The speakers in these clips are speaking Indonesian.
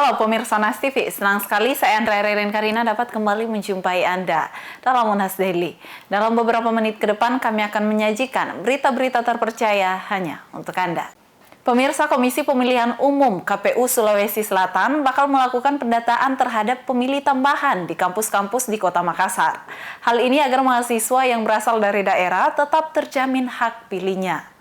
Halo pemirsa Nas TV, senang sekali saya Andrea Reren Karina dapat kembali menjumpai Anda dalam Monas Daily. Dalam beberapa menit ke depan kami akan menyajikan berita-berita terpercaya hanya untuk Anda. Pemirsa Komisi Pemilihan Umum KPU Sulawesi Selatan bakal melakukan pendataan terhadap pemilih tambahan di kampus-kampus di Kota Makassar. Hal ini agar mahasiswa yang berasal dari daerah tetap terjamin hak pilihnya.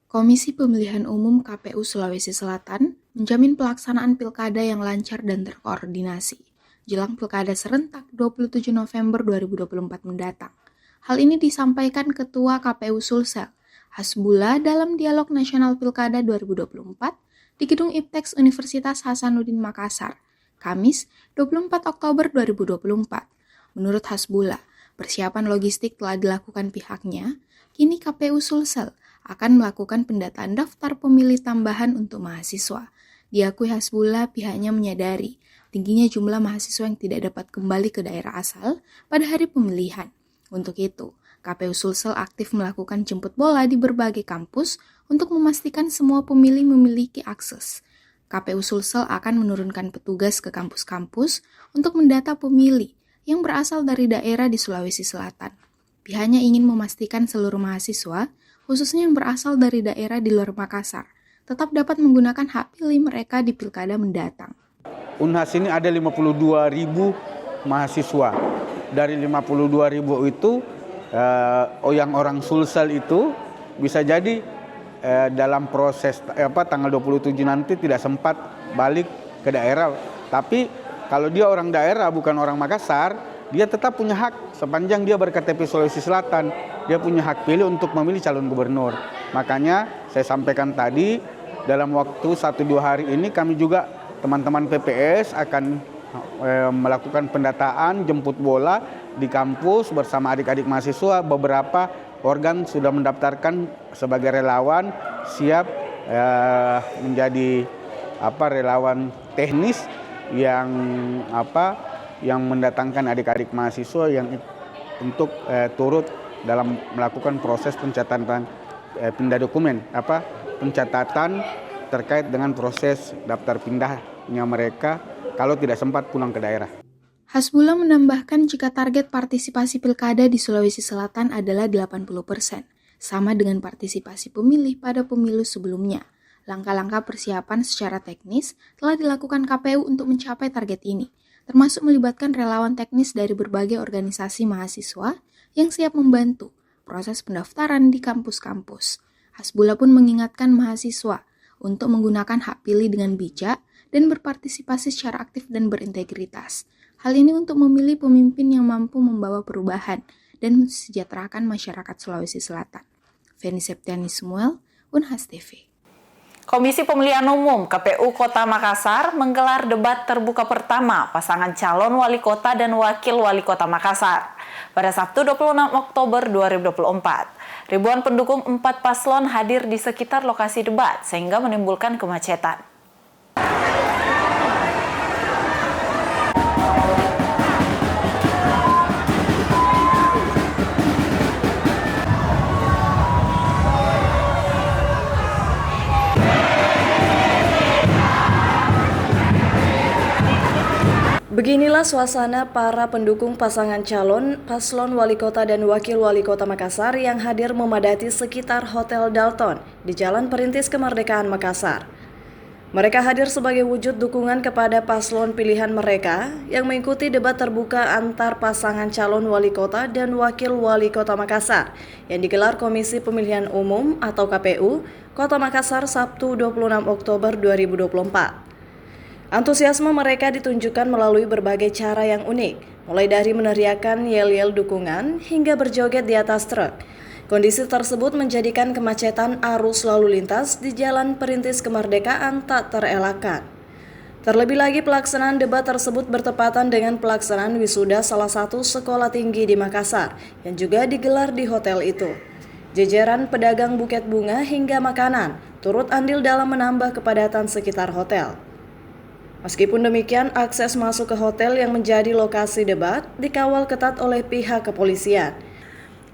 Komisi Pemilihan Umum KPU Sulawesi Selatan menjamin pelaksanaan pilkada yang lancar dan terkoordinasi jelang pilkada serentak 27 November 2024 mendatang. Hal ini disampaikan Ketua KPU Sulsel, Hasbullah dalam Dialog Nasional Pilkada 2024 di Gedung IPTEX Universitas Hasanuddin Makassar, Kamis 24 Oktober 2024. Menurut Hasbullah, persiapan logistik telah dilakukan pihaknya, kini KPU Sulsel akan melakukan pendataan daftar pemilih tambahan untuk mahasiswa. Diakui Hasbullah, pihaknya menyadari tingginya jumlah mahasiswa yang tidak dapat kembali ke daerah asal pada hari pemilihan. Untuk itu, KPU Sulsel aktif melakukan jemput bola di berbagai kampus untuk memastikan semua pemilih memiliki akses. KPU Sulsel akan menurunkan petugas ke kampus-kampus untuk mendata pemilih yang berasal dari daerah di Sulawesi Selatan. Pihaknya ingin memastikan seluruh mahasiswa, khususnya yang berasal dari daerah di luar Makassar, tetap dapat menggunakan hak pilih mereka di pilkada mendatang. Unhas ini ada 52.000 mahasiswa. Dari 52.000 itu, yang orang Sulsel itu bisa jadi dalam proses tanggal 27 nanti tidak sempat balik ke daerah. Tapi kalau dia orang daerah bukan orang Makassar, dia tetap punya hak sepanjang dia berKTP Sulawesi Selatan. Dia punya hak pilih untuk memilih calon gubernur. Makanya saya sampaikan tadi, dalam waktu 1-2 hari ini kami juga teman-teman PPS akan melakukan pendataan jemput bola di kampus bersama adik-adik mahasiswa. Beberapa organ sudah mendaftarkan sebagai relawan, siap menjadi relawan teknis yang mendatangkan adik-adik mahasiswa yang untuk turut dalam melakukan proses pencatatan pindah dokumen, pencatatan terkait dengan proses daftar pindahnya mereka kalau tidak sempat pulang ke daerah. Hasbullah menambahkan jika target partisipasi pilkada di Sulawesi Selatan adalah 80%, sama dengan partisipasi pemilih pada pemilu sebelumnya. Langkah-langkah persiapan secara teknis telah dilakukan KPU untuk mencapai target ini, termasuk melibatkan relawan teknis dari berbagai organisasi mahasiswa yang siap membantu proses pendaftaran di kampus-kampus. Hasbullah pun mengingatkan mahasiswa untuk menggunakan hak pilih dengan bijak dan berpartisipasi secara aktif dan berintegritas. Hal ini untuk memilih pemimpin yang mampu membawa perubahan dan mensejahterakan masyarakat Sulawesi Selatan. Feni Septiani Samuel, Unhas TV. Komisi Pemilihan Umum KPU Kota Makassar menggelar debat terbuka pertama pasangan calon wali kota dan wakil wali kota Makassar pada Sabtu 26 Oktober 2024. Ribuan pendukung 4 paslon hadir di sekitar lokasi debat sehingga menimbulkan kemacetan. Beginilah suasana para pendukung pasangan calon paslon wali kota dan wakil wali kota Makassar yang hadir memadati sekitar Hotel Dalton di Jalan Perintis Kemerdekaan Makassar. Mereka hadir sebagai wujud dukungan kepada paslon pilihan mereka yang mengikuti debat terbuka antar pasangan calon wali kota dan wakil wali kota Makassar yang digelar Komisi Pemilihan Umum atau KPU Kota Makassar Sabtu 26 Oktober 2024. Antusiasme mereka ditunjukkan melalui berbagai cara yang unik, mulai dari meneriakkan yel-yel dukungan hingga berjoget di atas truk. Kondisi tersebut menjadikan kemacetan arus lalu lintas di Jalan Perintis Kemerdekaan tak terelakkan. Terlebih lagi pelaksanaan debat tersebut bertepatan dengan pelaksanaan wisuda salah satu sekolah tinggi di Makassar yang juga digelar di hotel itu. Jajaran pedagang buket bunga hingga makanan turut andil dalam menambah kepadatan sekitar hotel. Meskipun demikian, akses masuk ke hotel yang menjadi lokasi debat dikawal ketat oleh pihak kepolisian.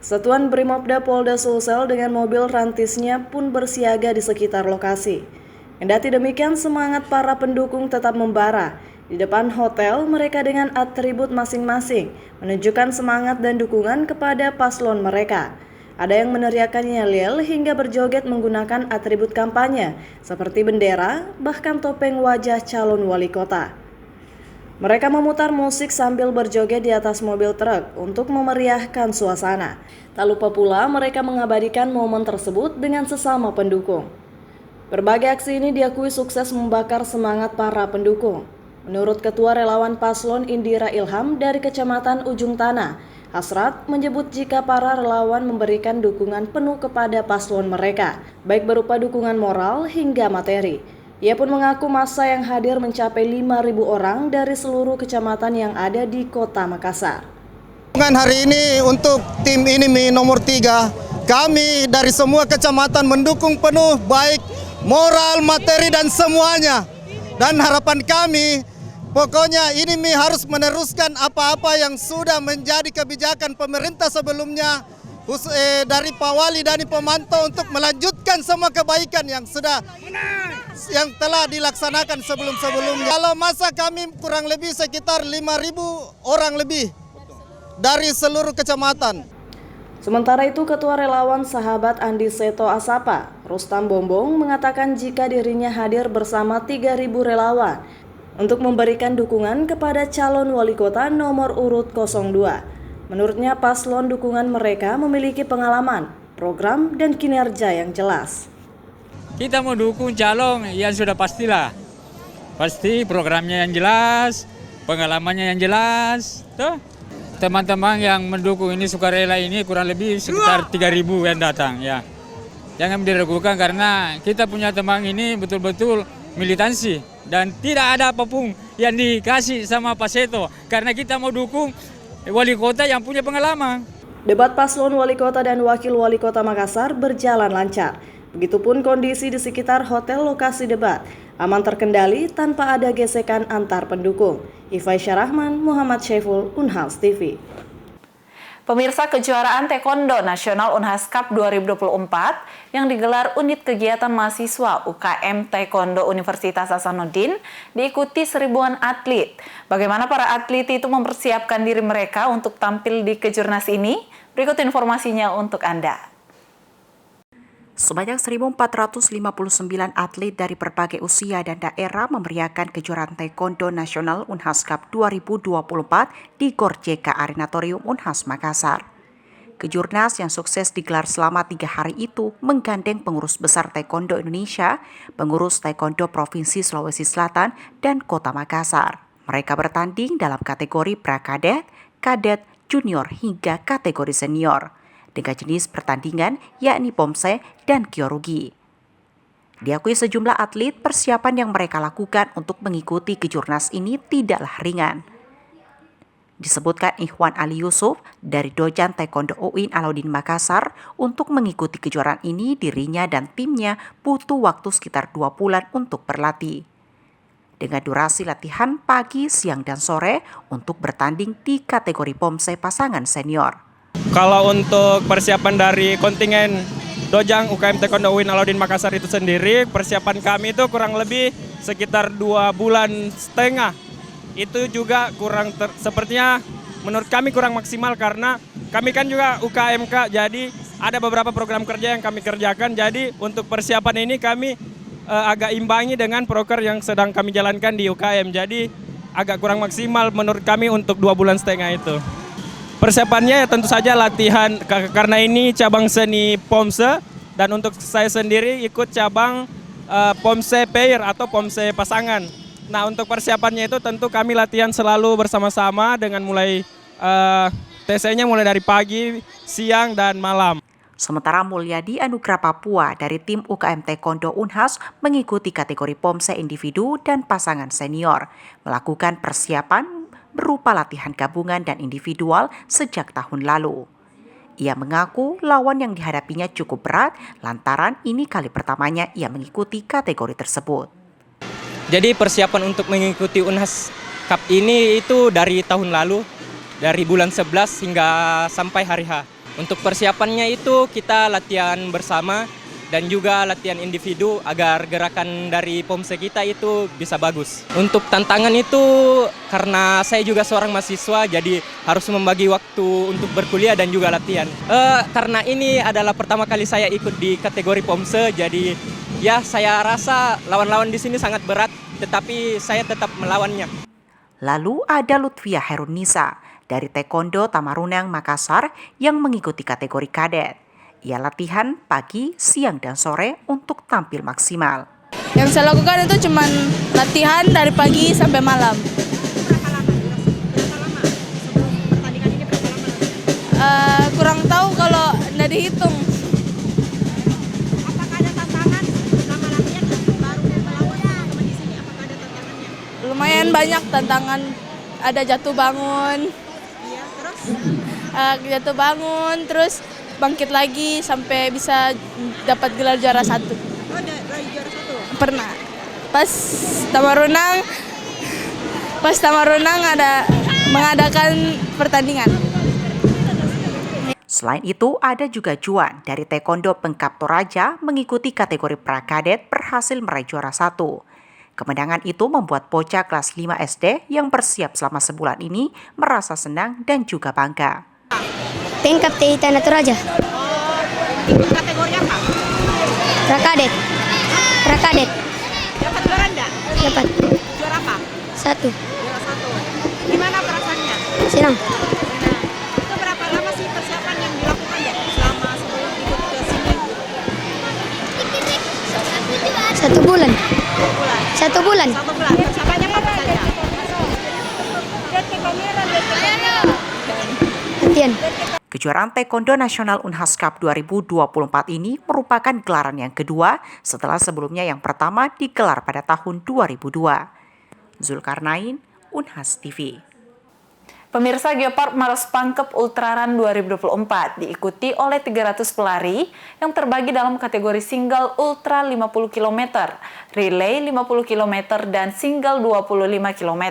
Satuan Brimopda Polda Sulsel dengan mobil rantisnya pun bersiaga di sekitar lokasi. Kendati demikian, semangat para pendukung tetap membara. Di depan hotel, mereka dengan atribut masing-masing menunjukkan semangat dan dukungan kepada paslon mereka. Ada yang meneriakkan yel-yel hingga berjoget menggunakan atribut kampanye seperti bendera, bahkan topeng wajah calon wali kota. Mereka memutar musik sambil berjoget di atas mobil truk untuk memeriahkan suasana. Tak lupa pula mereka mengabadikan momen tersebut dengan sesama pendukung. Berbagai aksi ini diakui sukses membakar semangat para pendukung. Menurut Ketua Relawan Paslon Indira Ilham dari Kecamatan Ujung Tanah, Hasrat menyebut jika para relawan memberikan dukungan penuh kepada paslon mereka, baik berupa dukungan moral hingga materi. Ia pun mengaku massa yang hadir mencapai 5.000 orang dari seluruh kecamatan yang ada di Kota Makassar. Hari ini untuk tim ini nomor 3, kami dari semua kecamatan mendukung penuh baik moral, materi dan semuanya. Dan harapan kami pokoknya ini harus meneruskan apa-apa yang sudah menjadi kebijakan pemerintah sebelumnya dari Pak Wali dan pemantau untuk melanjutkan semua kebaikan yang telah dilaksanakan sebelum-sebelumnya. Kalau masa kami kurang lebih sekitar 5.000 orang lebih dari seluruh kecamatan. Sementara itu, Ketua Relawan Sahabat Andi Seto Asapa, Rustam Bombong, mengatakan jika dirinya hadir bersama 3.000 relawan untuk memberikan dukungan kepada calon wali kota nomor urut 02. Menurutnya paslon dukungan mereka memiliki pengalaman, program, dan kinerja yang jelas. Kita mau dukung calon yang sudah pastilah. Pasti programnya yang jelas, pengalamannya yang jelas. Tuh. Teman-teman yang mendukung ini sukarela ini kurang lebih sekitar 3.000 yang datang. Ya. Jangan diragukan karena kita punya teman ini betul-betul militansi. Dan tidak ada apapun yang dikasih sama Pak Seto karena kita mau dukung wali kota yang punya pengalaman. Debat paslon wali kota dan wakil wali kota Makassar berjalan lancar. Begitupun kondisi di sekitar hotel lokasi debat. Aman terkendali tanpa ada gesekan antar pendukung. Ifai Syarahman, Muhammad Syaiful, Unhas TV. Pemirsa, kejuaraan Taekwondo Nasional Unhas Cup 2024 yang digelar Unit Kegiatan Mahasiswa UKM Taekwondo Universitas Hasanuddin diikuti seribuan atlet. Bagaimana para atlet itu mempersiapkan diri mereka untuk tampil di kejurnas ini? Berikut informasinya untuk Anda. Sebanyak 1.459 atlet dari berbagai usia dan daerah memeriahkan kejuaraan Taekwondo Nasional Unhas Cup 2024 di Gor JK Arenatorium Unhas Makassar. Kejurnas yang sukses digelar selama 3 hari itu menggandeng pengurus besar Taekwondo Indonesia, pengurus Taekwondo Provinsi Sulawesi Selatan, dan Kota Makassar. Mereka bertanding dalam kategori prakadet, kadet, junior hingga kategori senior, dengan jenis pertandingan yakni pomse dan kyorugi. Diakui sejumlah atlet, persiapan yang mereka lakukan untuk mengikuti kejurnas ini tidaklah ringan. Disebutkan Ikhwan Ali Yusuf dari Dojan Taekwondo UIN Alauddin Makassar, untuk mengikuti kejuaraan ini dirinya dan timnya butuh waktu sekitar 2 bulan untuk berlatih. Dengan durasi latihan pagi, siang, dan sore untuk bertanding di kategori pomse pasangan senior. Kalau untuk persiapan dari kontingen Dojang UKM Taekwondo UIN Alauddin Makassar itu sendiri, persiapan kami itu kurang lebih sekitar 2,5 bulan. Itu juga sepertinya menurut kami kurang maksimal karena kami kan juga UKMK, jadi ada beberapa program kerja yang kami kerjakan. Jadi untuk persiapan ini kami agak imbangi dengan proker yang sedang kami jalankan di UKM. Jadi agak kurang maksimal menurut kami untuk 2,5 bulan itu. Persiapannya ya tentu saja latihan, karena ini cabang seni pomse, dan untuk saya sendiri ikut cabang pomse pair atau pomse pasangan. Nah, untuk persiapannya itu tentu kami latihan selalu bersama-sama dengan mulai TC-nya mulai dari pagi, siang, dan malam. Sementara Mulyadi Anugrah Papua dari tim UKM Taekwondo Unhas mengikuti kategori pomse individu dan pasangan senior, melakukan persiapan berupa latihan gabungan dan individual sejak tahun lalu. Ia mengaku lawan yang dihadapinya cukup berat lantaran ini kali pertamanya ia mengikuti kategori tersebut. Jadi persiapan untuk mengikuti Unhas Cup ini itu dari tahun lalu, dari bulan 11 hingga sampai hari H. Untuk persiapannya itu kita latihan bersama dan juga latihan individu agar gerakan dari POMSE kita itu bisa bagus. Untuk tantangan itu karena saya juga seorang mahasiswa, jadi harus membagi waktu untuk berkuliah dan juga latihan. Karena ini adalah pertama kali saya ikut di kategori POMSE, jadi ya saya rasa lawan-lawan di sini sangat berat, tetapi saya tetap melawannya. Lalu ada Lutfia Herunisa dari Taekwondo Tamarunang, Makassar yang mengikuti kategori kadet. Ia latihan pagi, siang, dan sore untuk tampil maksimal. Yang saya lakukan itu cuma latihan dari pagi sampai malam. Kurang tahu kalau nggak dihitung. Apakah ada tantangan selama latihan baru melawan teman-teman di sini? Apakah ada tantangannya? Lumayan banyak tantangan. Ada jatuh bangun. Iya, terus? Jatuh bangun, terus bangkit lagi sampai bisa dapat gelar juara 1. Oh, ada juara 1? Pernah. Pas Tamarunang ada mengadakan pertandingan. Selain itu, ada juga Juan dari Taekwondo Pengkap Toraja mengikuti kategori prakadet berhasil meraih juara 1. Kemenangan itu membuat bocah kelas 5 SD yang bersiap selama sebulan ini merasa senang dan juga bangga. Pengkap di Tanah Toraja. Ikut kategori apa? Prakadet. Prakadet. Dapat juara enggak? Dapat. Juara apa? 1. Juara 1. Gimana perasaannya? Senang. Nah, itu berapa lama sih persiapan yang dilakukan ya selama sebelum ikut ke sini? 1 bulan. 1 1 bulan. bulan. 1 bulan. Persiapannya apa saja? Latihan. Kejuaraan Taekwondo Nasional Unhas Cup 2024 ini merupakan gelaran yang kedua setelah sebelumnya yang pertama digelar pada tahun 2002. Zulkarnain, Unhas TV. Pemirsa, Geopark Maros Pangkep Ultra Run 2024 diikuti oleh 300 pelari yang terbagi dalam kategori single ultra 50 km, relay 50 km, dan single 25 km.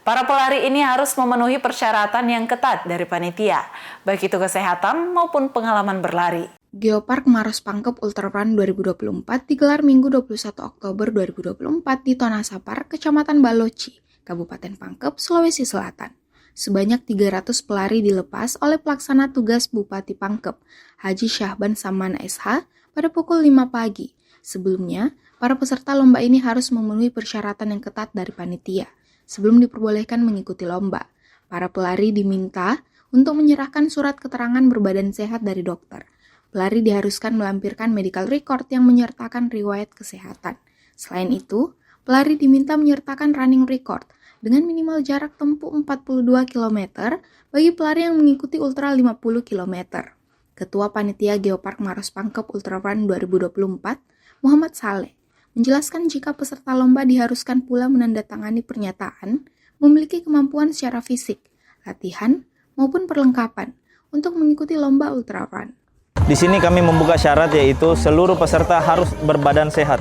Para pelari ini harus memenuhi persyaratan yang ketat dari panitia, baik itu kesehatan maupun pengalaman berlari. Geopark Maros Pangkep Ultra Run 2024 digelar Minggu 21 Oktober 2024 di Tonasapar, Kecamatan Baloci, Kabupaten Pangkep, Sulawesi Selatan. Sebanyak 300 pelari dilepas oleh pelaksana tugas Bupati Pangkep, Haji Syahban Samana SH, pada pukul 5 pagi. Sebelumnya, para peserta lomba ini harus memenuhi persyaratan yang ketat dari panitia. Sebelum diperbolehkan mengikuti lomba, para pelari diminta untuk menyerahkan surat keterangan berbadan sehat dari dokter. Pelari diharuskan melampirkan medical record yang menyertakan riwayat kesehatan. Selain itu, pelari diminta menyertakan running record dengan minimal jarak tempuh 42 km bagi pelari yang mengikuti ultra 50 km. Ketua Panitia Geopark Maros Pangkep Ultra Run 2024, Muhammad Saleh, menjelaskan jika peserta lomba diharuskan pula menandatangani pernyataan memiliki kemampuan secara fisik, latihan, maupun perlengkapan untuk mengikuti lomba Ultra Run. Di sini kami membuka syarat yaitu seluruh peserta harus berbadan sehat.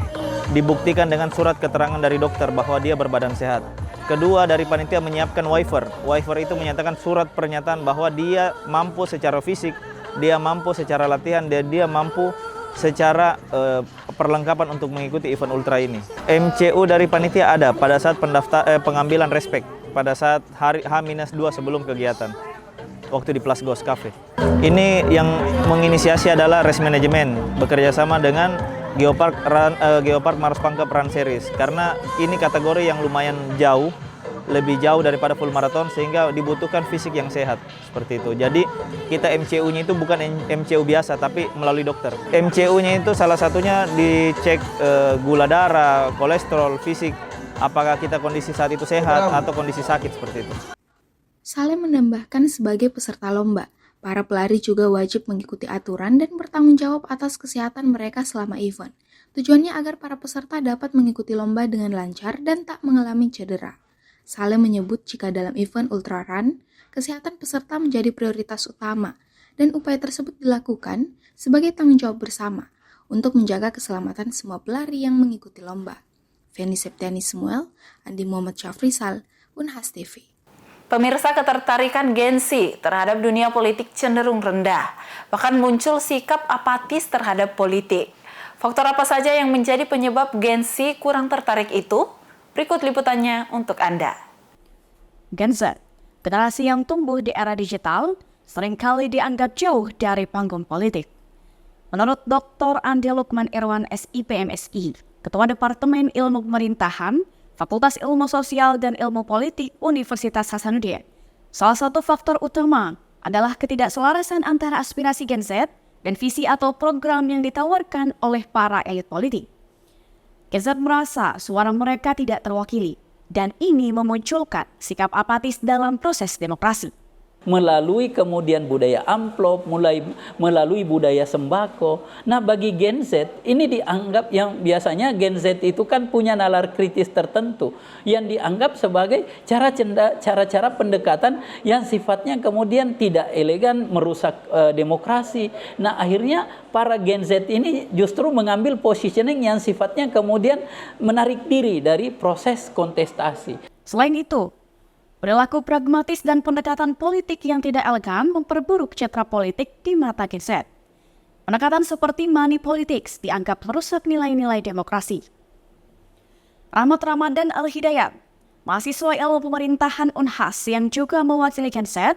Dibuktikan dengan surat keterangan dari dokter bahwa dia berbadan sehat. Kedua, dari panitia menyiapkan waiver. Waiver itu menyatakan surat pernyataan bahwa dia mampu secara fisik, dia mampu secara latihan, dan dia mampu secara perlengkapan untuk mengikuti event ultra ini. MCU dari panitia ada pada saat pengambilan respek, pada saat hari H-2 sebelum kegiatan, waktu di Plus Ghost Cafe. Ini yang menginisiasi adalah Race Management, bekerja sama dengan Geopark Maros Pangkep Run Series, karena ini kategori yang lumayan jauh, lebih jauh daripada full marathon, sehingga dibutuhkan fisik yang sehat seperti itu. Jadi kita MCU-nya itu bukan MCU biasa, tapi melalui dokter. MCU-nya itu salah satunya dicek gula darah, kolesterol, fisik, apakah kita kondisi saat itu sehat atau kondisi sakit seperti itu. Saleh menambahkan sebagai peserta lomba, para pelari juga wajib mengikuti aturan dan bertanggung jawab atas kesehatan mereka selama event. Tujuannya agar para peserta dapat mengikuti lomba dengan lancar dan tak mengalami cedera. Saleh menyebut jika dalam event Ultra Run, kesehatan peserta menjadi prioritas utama dan upaya tersebut dilakukan sebagai tanggung jawab bersama untuk menjaga keselamatan semua pelari yang mengikuti lomba. Feni Septiani Samuel, Andi Muhammad Syafrisal, Unhas TV. Pemirsa, ketertarikan Gen Z terhadap dunia politik cenderung rendah. Bahkan muncul sikap apatis terhadap politik. Faktor apa saja yang menjadi penyebab Gen Z kurang tertarik itu? Berikut liputannya untuk Anda. Gen Z, generasi yang tumbuh di era digital, seringkali dianggap jauh dari panggung politik. Menurut Dr. Andi Lukman Irwan SIP MSI, Ketua Departemen Ilmu Pemerintahan, Fakultas Ilmu Sosial dan Ilmu Politik Universitas Hasanuddin, salah satu faktor utama adalah ketidakselarasan antara aspirasi Gen Z dan visi atau program yang ditawarkan oleh para elit politik. Gen Z merasa suara mereka tidak terwakili, dan ini memunculkan sikap apatis dalam proses demokrasi. Melalui kemudian budaya amplop, melalui budaya sembako. Nah, bagi Gen Z ini dianggap, yang biasanya Gen Z itu kan punya nalar kritis tertentu yang dianggap sebagai cara-cara pendekatan yang sifatnya kemudian tidak elegan, merusak demokrasi. Nah, akhirnya para Gen Z ini justru mengambil positioning yang sifatnya kemudian menarik diri dari proses kontestasi. Selain itu, perilaku pragmatis dan pendekatan politik yang tidak elegan memperburuk citra politik di mata Gen Z. Pendekatan seperti money politics dianggap merusak nilai-nilai demokrasi. Rahmat Ramadan Al-Hidayat, mahasiswa ilmu pemerintahan Unhas yang juga mewakili Gen Z,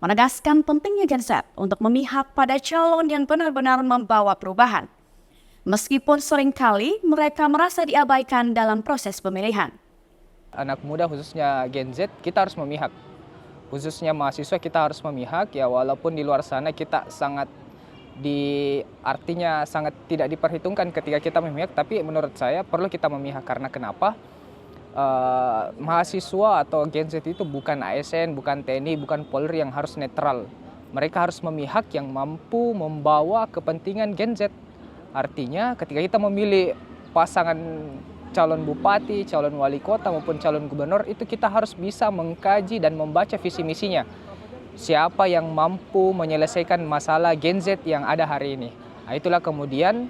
menegaskan pentingnya Gen Z untuk memihak pada calon yang benar-benar membawa perubahan. Meskipun seringkali mereka merasa diabaikan dalam proses pemilihan. Anak muda khususnya Gen Z kita harus memihak, khususnya mahasiswa kita harus memihak ya, walaupun di luar sana kita artinya sangat tidak diperhitungkan ketika kita memihak, tapi menurut saya perlu kita memihak. Karena kenapa? Mahasiswa atau Gen Z itu bukan ASN, bukan TNI, bukan Polri yang harus netral. Mereka harus memihak yang mampu membawa kepentingan Gen Z. Artinya ketika kita memilih pasangan calon bupati, calon wali kota maupun calon gubernur, itu kita harus bisa mengkaji dan membaca visi misinya. Siapa yang mampu menyelesaikan masalah Gen Z yang ada hari ini. Nah, itulah kemudian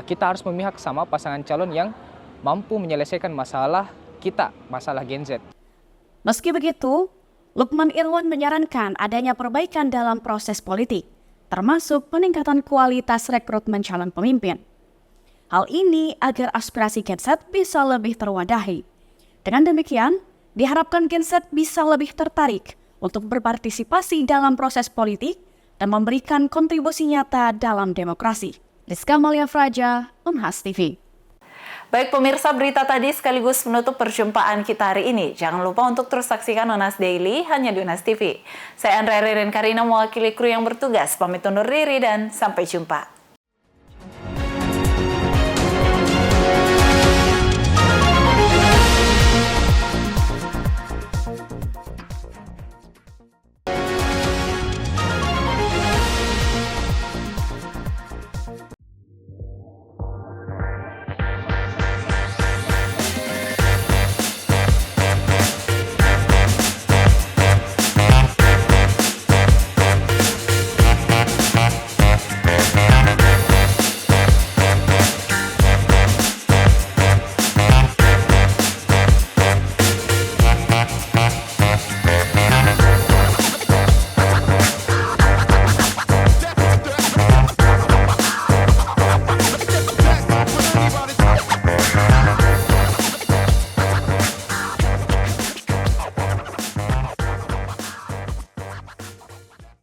kita harus memihak sama pasangan calon yang mampu menyelesaikan masalah kita, masalah Gen Z. Meski begitu, Lukman Irwan menyarankan adanya perbaikan dalam proses politik, termasuk peningkatan kualitas rekrutmen calon pemimpin. Hal ini agar aspirasi Gen Z bisa lebih terwadahi. Dengan demikian, diharapkan Gen Z bisa lebih tertarik untuk berpartisipasi dalam proses politik dan memberikan kontribusi nyata dalam demokrasi. Rizka Malia Fraja, Unhas TV. Baik pemirsa, berita tadi sekaligus menutup perjumpaan kita hari ini. Jangan lupa untuk terus saksikan Unhas Daily hanya di Unhas TV. Saya Andrea Ririn Karina mewakili kru yang bertugas. Pamit undur diri dan sampai jumpa.